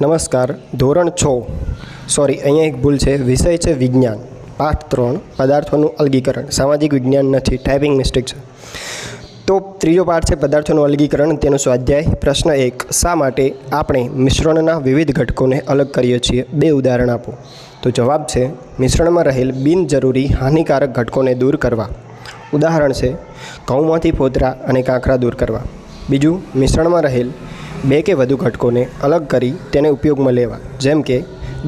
નમસ્કાર. ધોરણ 6 અહીંયા એક ભૂલ છે. વિષય છે વિજ્ઞાન, પાઠ 3 પદાર્થોનું અલગીકરણ. સામાજિક વિજ્ઞાન નથી, ટાઈપિંગ મિસ્ટેક છે. તો ત્રીજો પાઠ છે પદાર્થોનું અલગીકરણ, તેનો સ્વાધ્યાય. પ્રશ્ન 1, શા માટે આપણે મિશ્રણના વિવિધ ઘટકોને અલગ કરીએ છીએ? 2 ઉદાહરણ આપો. તો જવાબ છે મિશ્રણમાં રહેલ બિનજરૂરી હાનિકારક ઘટકોને દૂર કરવા. ઉદાહરણ છે ઘઉંમાંથી ફોતરા અને કાંકરા દૂર કરવા. બીજું, મિશ્રણમાં રહેલ 2 કે વધુ ઘટકોને અલગ કરી તેને ઉપયોગમાં લેવા, જેમ કે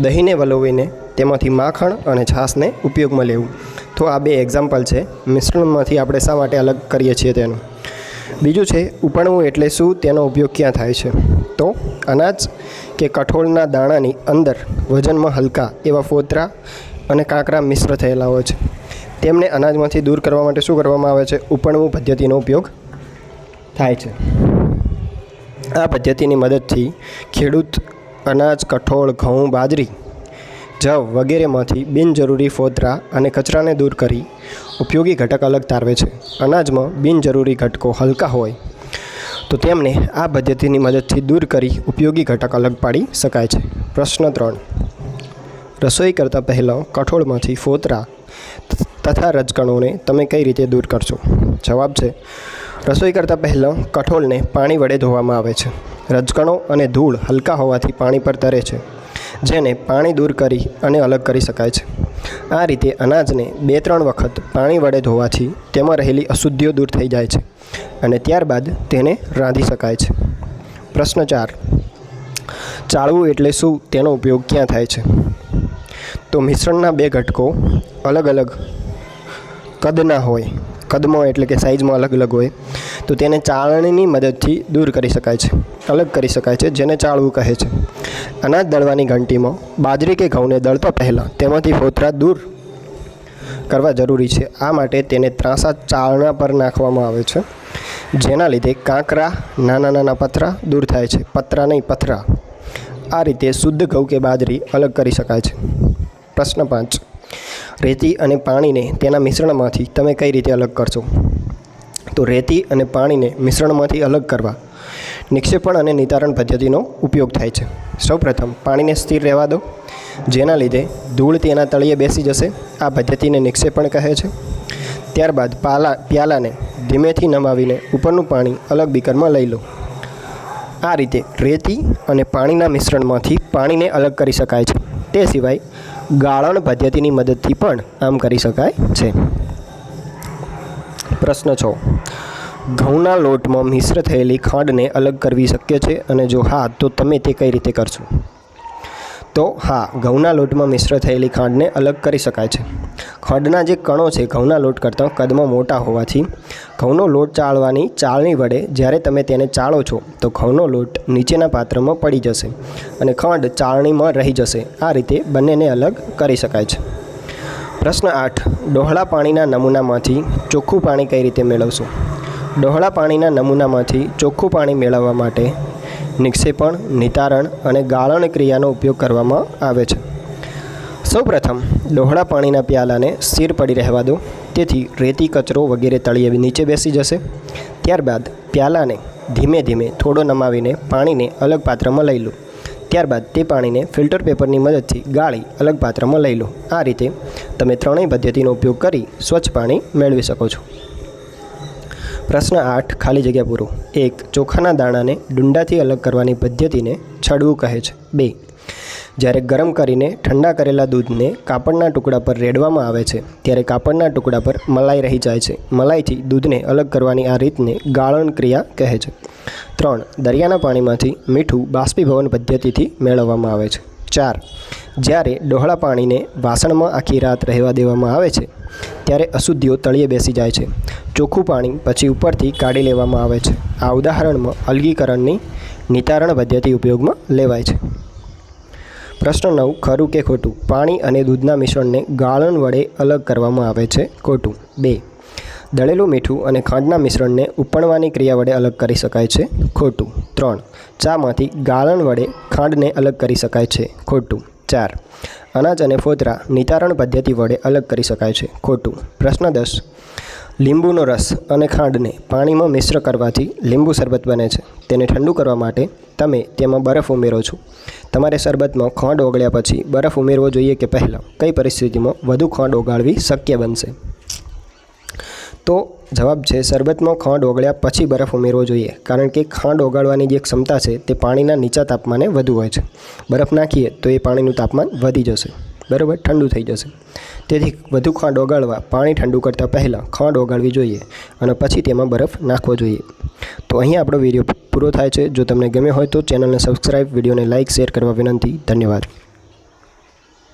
દહીંને વલોવીને તેમાંથી માખણ અને છાશને ઉપયોગમાં લેવું. તો આ 2 એક્ઝામ્પલ છે મિશ્રણમાંથી આપણે શા માટે અલગ કરીએ છીએ તેનું. બીજું છે ઉપણવું એટલે શું, તેનો ઉપયોગ ક્યાં થાય છે? તો અનાજ કે કઠોળના દાણાની અંદર વજનમાં હલકા એવા ફોતરા અને કાંકરા મિશ્ર થયેલા હોય છે. તેમને અનાજમાંથી દૂર કરવા માટે શું કરવામાં આવે છે? ઉપણવું પદ્ધતિનો ઉપયોગ થાય છે. આ પદ્ધતિની મદદથી ખેડૂત અનાજ, કઠોળ, ઘઉં, બાજરી, જવ વગેરેમાંથી બિનજરૂરી ફોતરા અને કચરાને દૂર કરી ઉપયોગી ઘટક અલગ તારવે છે. અનાજમાં બિનજરૂરી ઘટકો હલકા હોય તો તેમને આ પદ્ધતિની મદદથી દૂર કરી ઉપયોગી ઘટક અલગ પાડી શકાય છે. પ્રશ્ન 3, રસોઈ કરતાં પહેલાં કઠોળમાંથી ફોતરા તથા રજકણોને તમે કઈ રીતે દૂર કરશો? જવાબ છે રસોઈ કરતાં પહેલાં કઠોળને પાણી વડે ધોવામાં આવે છે. રજકણો અને ધૂળ હલકા હોવાથી પાણી પર તરે છે, જેને પાણી દૂર કરી અને અલગ કરી શકાય છે. આ રીતે અનાજને 2-3 વખત પાણી વડે ધોવાથી તેમાં રહેલી અશુદ્ધિઓ દૂર થઈ જાય છે અને ત્યારબાદ તેને રાંધી શકાય છે. પ્રશ્ન 4, ચાળવું એટલે શું, તેનો ઉપયોગ ક્યાં થાય છે? તો મિશ્રણના 2 ઘટકો અલગ અલગ કદના હોય, કદમાં એટલે કે સાઇઝમાં અલગ અલગ હોય, તો તેને ચાળણીની મદદથી દૂર કરી શકાય છે, અલગ કરી શકાય છે, જેને ચાળવું કહે છે. અનાજ દળવાની ઘંટીમાં બાજરી કે ઘઉંને દળતા પહેલાં તેમાંથી ફોતરા દૂર કરવા જરૂરી છે. આ માટે તેને ત્રાંસા ચાળણા પર નાખવામાં આવે છે, જેના લીધે કાંકરા, નાના નાના પથરા દૂર થાય છે. પતરા નહીં, પથરા. આ રીતે શુદ્ધ ઘઉં કે બાજરી અલગ કરી શકાય છે. પ્રશ્ન 5, રેતી અને પાણીને તેના મિશ્રણમાંથી તમે કઈ રીતે અલગ કરશો? તો રેતી અને પાણીને મિશ્રણમાંથી અલગ કરવા નિક્ષેપણ અને નિતારણ પદ્ધતિનો ઉપયોગ થાય છે. સૌપ્રથમ પાણીને સ્થિર રહેવા દો, જેના લીધે ધૂળ તેના તળિયે બેસી જશે. આ પદ્ધતિને નિક્ષેપણ કહે છે. ત્યારબાદ પ્યાલાને ધીમેથી નમાવીને ઉપરનું પાણી અલગ બીકરમાં લઈ લો. આ રીતે રેતી અને પાણીના મિશ્રણમાંથી પાણીને અલગ કરી શકાય છે. તે સિવાય ગાળણ પદ્ધતિની મદદથી પણ આમ કરી શકાય છે. પ્રશ્ન 6, ઘઉંના લોટમાં મિશ્ર થયેલી ખાંડને અલગ કરવી શક્ય છે? અને જો હા, તો તમે તે કઈ રીતે કરશો? તો હા, ઘઉંના લોટમાં મિશ્ર થયેલી ખાંડને અલગ કરી શકાય છે. ખાંડના જે કણો છે ઘઉંના લોટ કરતાં કદમાં મોટા હોવાથી ઘઉંનો લોટ ચાળવાની ચાળણી વડે જ્યારે તમે તેને ચાળો છો તો ઘઉંનો લોટ નીચેના પાત્રમાં પડી જશે અને ખાંડ ચાળણીમાં રહી જશે. આ રીતે બંનેને અલગ કરી શકાય છે. પ્રશ્ન 8, ડહોળા પાણીના નમૂનામાંથી ચોખ્ખું પાણી કઈ રીતે મેળવશો? ડહોળા પાણીના નમૂનામાંથી ચોખ્ખું પાણી મેળવવા માટે નિક્ષેપણ, નિતારણ અને ગાળણ ક્રિયાનો ઉપયોગ કરવામાં આવે છે. સૌપ્રથમ ડહોળા પાણીના પ્યાલાને સ્થિર પડી રહેવા દો, તેથી રેતી, કચરો વગેરે તળિયે નીચે બેસી જશે. ત્યારબાદ પ્યાલાને ધીમે ધીમે થોડો નમાવીને પાણીને અલગ પાત્રમાં લઈ લો. ત્યારબાદ તે પાણીને ફિલ્ટર પેપરની મદદથી ગાળી અલગ પાત્રમાં લઈ લો. આ રીતે તમે ત્રણેય પદ્ધતિનો ઉપયોગ કરી સ્વચ્છ પાણી મેળવી શકો છો. પ્રશ્ન 8, ખાલી જગ્યા પૂરો. 1, ચોખાના દાણાને ડુંડાથી અલગ કરવાની પદ્ધતિને છડવું કહે છે. 2, જ્યારે ગરમ કરીને ઠંડા કરેલા દૂધને કાપડના ટુકડા પર રેડવામાં આવે છે ત્યારે કાપડના ટુકડા પર મલાઈ રહી જાય છે. મલાઈથી દૂધને અલગ કરવાની આ રીતને ગાળણ ક્રિયા કહે છે. 3, દરિયાના પાણીમાંથી મીઠું બાષ્પીભવન પદ્ધતિથી મેળવવામાં આવે છે. 4, જ્યારે ડહોળા પાણીને વાસણમાં આખી રાત રહેવા દેવામાં આવે છે ત્યારે અશુદ્ધિઓ તળિયે બેસી જાય છે. ચોખ્ખું પાણી પછી ઉપરથી કાઢી લેવામાં આવે છે. આ ઉદાહરણમાં અલગીકરણની નિતારણ પદ્ધતિ ઉપયોગમાં લેવાય છે. પ્રશ્ન 9, ખરું કે ખોટું, પાણી અને દૂધના મિશ્રણને ગાળણ વડે અલગ કરવામાં આવે છે? ખોટું. 2, દળેલું મીઠું અને ખાંડના મિશ્રણને ઉપણવાની ક્રિયા વડે અલગ કરી શકાય છે? ખોટું. 3, ચામાંથી ગાળણ વડે ખાંડને અલગ કરી શકાય છે? ખોટું. 4, અનાજ અને ફોતરા નિતારણ પદ્ધતિ વડે અલગ કરી શકાય છે? ખોટું. પ્રશ્ન 10, લીંબુનો રસ અને ખાંડને પાણીમાં મિશ્ર કરવાથી લીંબુ શરબત બને છે. તેને ઠંડુ કરવા માટે તમે તેમાં બરફ ઉમેરો છો. તમારે શરબતમાં ખાંડ ઓગળ્યા પછી બરફ ઉમેરવો જોઈએ કે પહેલાં? કઈ પરિસ્થિતિમાં વધુ ખાંડ ઓગાળવી શક્ય બનશે? તો જવાબ છે શરબતમાં ખાંડ ઓગળ્યા પછી બરફ ઉમેરવો જોઈએ, કારણ કે ખાંડ ઓગાળવાની જે ક્ષમતા છે તે પાણીના નીચા તાપમાને વધુ હોય છે. બરફ નાખીએ તો એ પાણીનું તાપમાન વધી જશે, બરાબર, ઠંડુ થઈ જશે. તેથી વધુ ખાંડ ઓગાળવા પાણી ઠંડુ કરતાં પહેલાં ખાંડ ઓગાળવી જોઈએ અને પછી તેમાં બરફ નાખવો જોઈએ. તો અહીંયા આપણો વિડીયો પૂરો થાય છે. જો તમને ગમ્યો હોય તો ચેનલને સબસ્ક્રાઈબ, વિડીયોને લાઇક, શેર કરવા વિનંતી. ધન્યવાદ.